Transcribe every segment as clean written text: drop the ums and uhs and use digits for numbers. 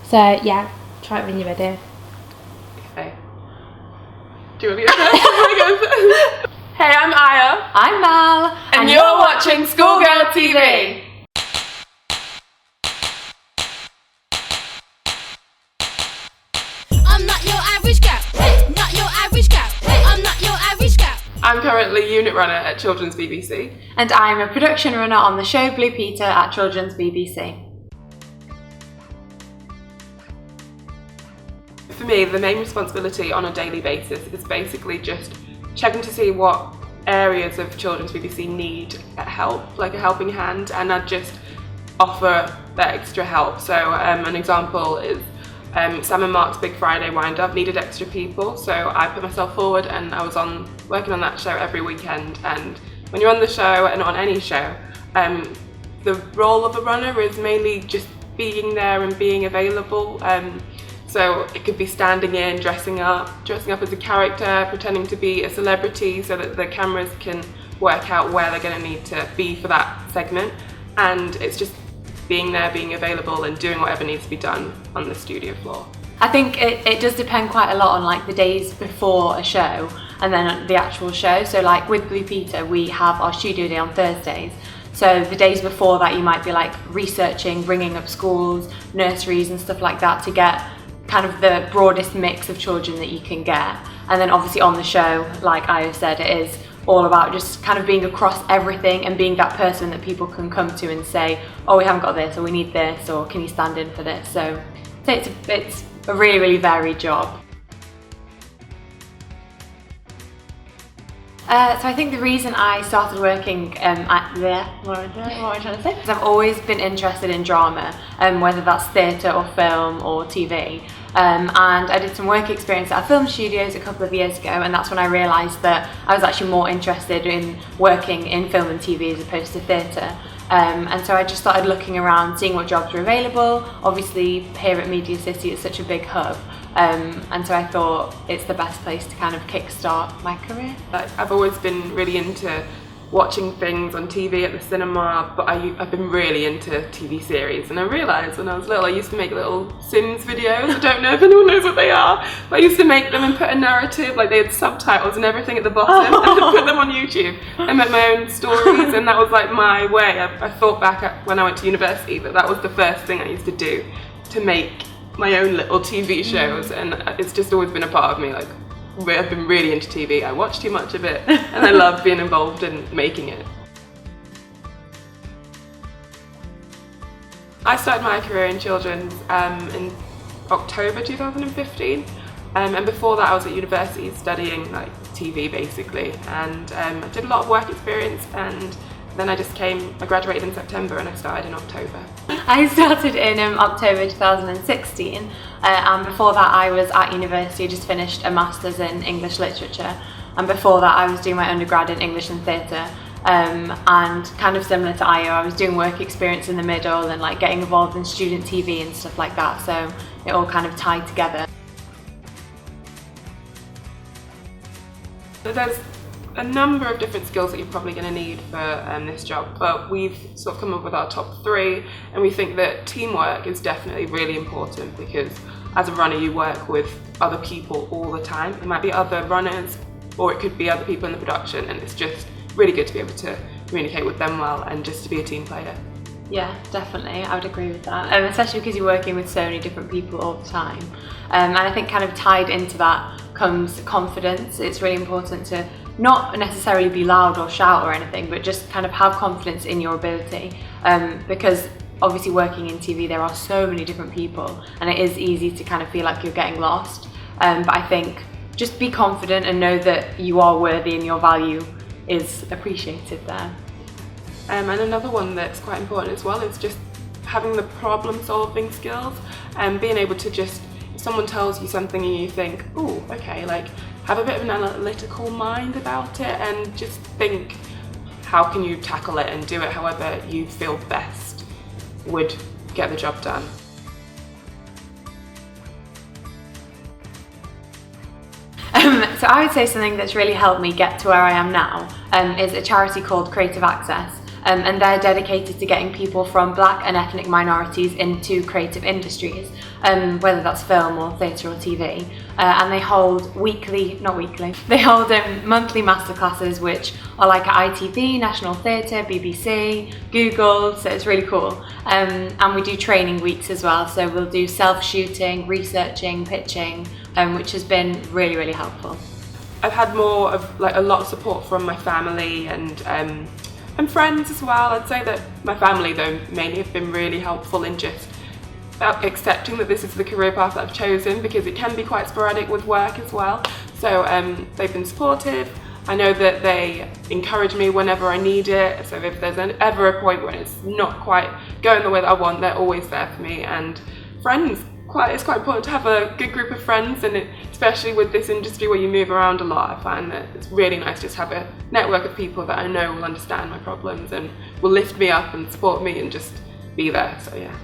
So yeah, try it when you're ready. Okay. Do you want to go first? Hey, I'm Aya. I'm Mal. And you're watching Schoolgirl TV. I'm not your average girl. Hey, not your average girl. Hey, I'm not your average girl. I'm currently unit runner at Children's BBC. And I'm a production runner on the show Blue Peter at Children's BBC. For me, the main responsibility on a daily basis is basically just checking to see what areas of Children's BBC need help, like a helping hand, and I'd just offer that extra help. So an example is Sam and Mark's Big Friday wind-up needed extra people, so I put myself forward and I was working on that show every weekend. And when you're on the show and on any show, the role of a runner is mainly just being there and being available. So it could be standing in, dressing up as a character, pretending to be a celebrity so that the cameras can work out where they're going to need to be for that segment. And it's just being there, being available and doing whatever needs to be done on the studio floor. I think it does depend quite a lot on like the days before a show and then the actual show. So like with Blue Peter, we have our studio day on Thursdays. So the days before that you might be like researching, ringing up schools, nurseries and stuff like that to get kind of the broadest mix of children that you can get. And then obviously on the show, like I have said, it is all about just kind of being across everything and being that person that people can come to and say, oh, we haven't got this, or we need this, or can you stand in for this? So it's a really, really varied job. So I think the reason I started working what am I trying to say? Because I've always been interested in drama, whether that's theatre or film or TV. And I did some work experience at a film studios a couple of years ago, and that's when I realised that I was actually more interested in working in film and TV as opposed to theatre. And so I just started looking around, seeing what jobs were available. Obviously here at Media City it's such a big hub, and so I thought it's the best place to kind of kickstart my career. I've always been really into watching things on TV at the cinema, but I've been really into TV series, and I realised when I was little I used to make little Sims videos. I don't know if anyone knows what they are, but I used to make them and put a narrative, like they had subtitles and everything at the bottom, and I'd put them on YouTube and make my own stories, and that was like my way. I thought back at when I went to university that was the first thing I used to do, to make my own little TV shows, and it's just always been a part of me. Like, I've been really into TV, I watch too much of it, and I love being involved in making it. I started my career in children's in October 2015, and before that I was at university studying like TV basically, and I did a lot of work experience, and then I graduated in September and I started in October. I started in October 2016, and before that I was at university. I just finished a Masters in English Literature, and before that I was doing my undergrad in English and Theatre, and kind of similar to Io, I was doing work experience in the middle and like getting involved in student TV and stuff like that, so it all kind of tied together. So there's a number of different skills that you're probably going to need for this job, but we've sort of come up with our top 3, and we think that teamwork is definitely really important, because as a runner you work with other people all the time. It might be other runners or it could be other people in the production, and it's just really good to be able to communicate with them well and just to be a team player. Yeah, definitely, I would agree with that, especially because you're working with so many different people all the time, and I think kind of tied into that comes confidence. It's really important to not necessarily be loud or shout or anything, but just kind of have confidence in your ability, because obviously working in TV there are so many different people and it is easy to kind of feel like you're getting lost, but I think just be confident and know that you are worthy and your value is appreciated there. And another one that's quite important as well is just having the problem solving skills, and being able to just, if someone tells you something and you think, oh, okay, like have a bit of an analytical mind about it and just think, how can you tackle it and do it however you feel best would get the job done. So I would say something that's really helped me get to where I am now is a charity called Creative Access. and they're dedicated to getting people from black and ethnic minorities into creative industries, whether that's film or theatre or TV. And they hold they hold monthly masterclasses, which are like at ITV, National Theatre, BBC, Google, so it's really cool. And we do training weeks as well, so we'll do self-shooting, researching, pitching, which has been really, really helpful. I've had more of a lot of support from my family and friends as well. I'd say that my family, though, mainly have been really helpful in just accepting that this is the career path that I've chosen, because it can be quite sporadic with work as well. So they've been supportive. I know that they encourage me whenever I need it. So if there's ever a point when it's not quite going the way that I want, they're always there for me. And friends, it's quite important to have a good group of friends, and especially with this industry where you move around a lot, I find that it's really nice just to have a network of people that I know will understand my problems and will lift me up and support me and just be there. So yeah.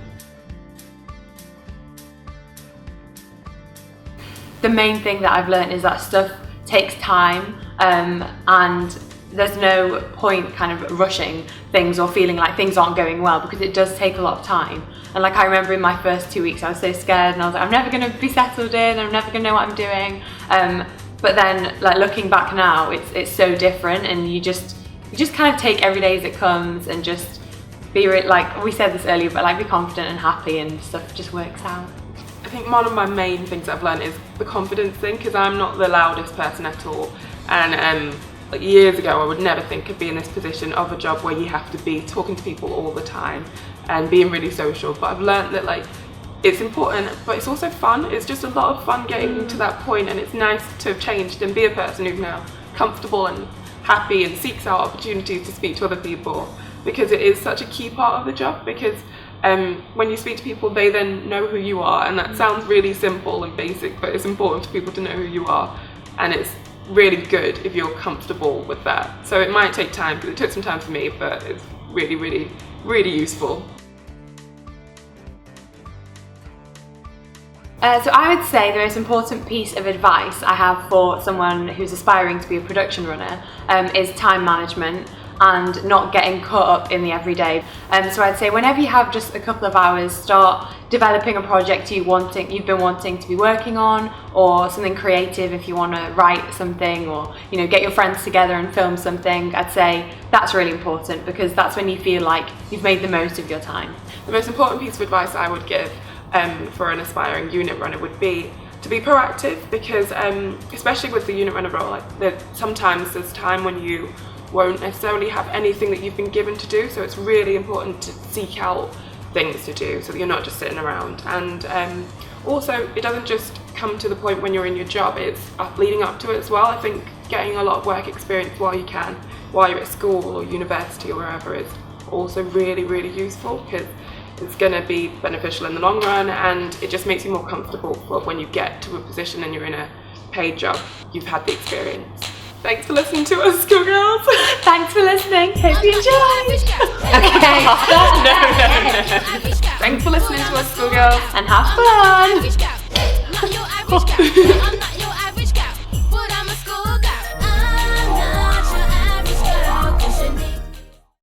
The main thing that I've learned is that stuff takes time, and there's no point kind of rushing things or feeling like things aren't going well, because it does take a lot of time. And like, I remember in my first 2 weeks I was so scared, and I was like, I'm never going to be settled in, I'm never going to know what I'm doing. But then, like, looking back now, it's so different, and you just kind of take every day as it comes and just be like we said this earlier, but like be confident and happy, and stuff just works out. I think one of my main things I've learned is the confidence thing, because I'm not the loudest person at all, and like years ago I would never think of being in this position of a job where you have to be talking to people all the time and being really social. But I've learned that like it's important, but it's also fun. It's just a lot of fun getting to that point, and it's nice to have changed and be a person who's now comfortable and happy and seeks out opportunities to speak to other people, because it is such a key part of the job. Because when you speak to people, they then know who you are, and that sounds really simple and basic, but it's important for people to know who you are, and it's really good if you're comfortable with that. So it might take time, because it took some time for me, but it's really, really, really useful. So I would say the most important piece of advice I have for someone who's aspiring to be a production runner is time management and not getting caught up in the everyday. So I'd say whenever you have just a couple of hours, start developing a project you've been wanting to be working on, or something creative if you want to write something, or get your friends together and film something. I'd say that's really important, because that's when you feel like you've made the most of your time. The most important piece of advice I would give for an aspiring unit runner would be to be proactive, because especially with the unit runner role, sometimes there's time when you won't necessarily have anything that you've been given to do, so it's really important to seek out things to do so that you're not just sitting around. And also, it doesn't just come to the point when you're in your job, it's leading up to it as well. I think getting a lot of work experience while you're at school or university or wherever, is also really, really useful, because it's going to be beneficial in the long run, and it just makes you more comfortable for when you get to a position and you're in a paid job, you've had the experience. Thanks for listening to us, schoolgirls. Thanks for listening. Hope you enjoyed. Okay, stop. No. Thanks for listening to us, schoolgirls. And have fun. Not your average girl. I'm not